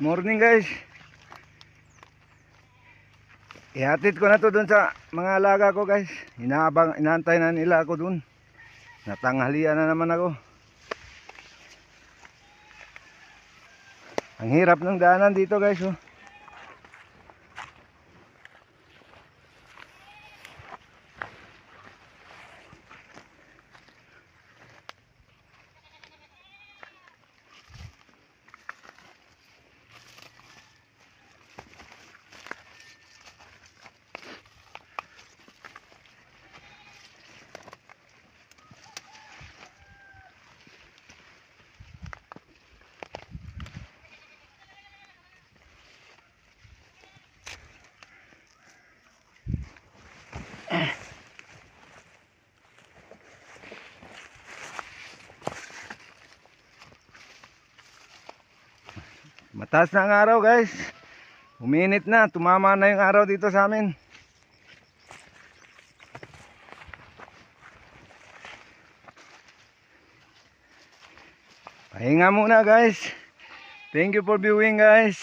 Morning guys. Ihatid ko na to dun sa mga alaga ko guys. Inaantay na nila ako dun. Natanghalian na naman ako. Ang hirap ng daanan dito guys oh. Mataas na ang araw guys. Uminit na, tumama na yung araw dito sa amin. Pahinga muna guys. Thank you for viewing guys.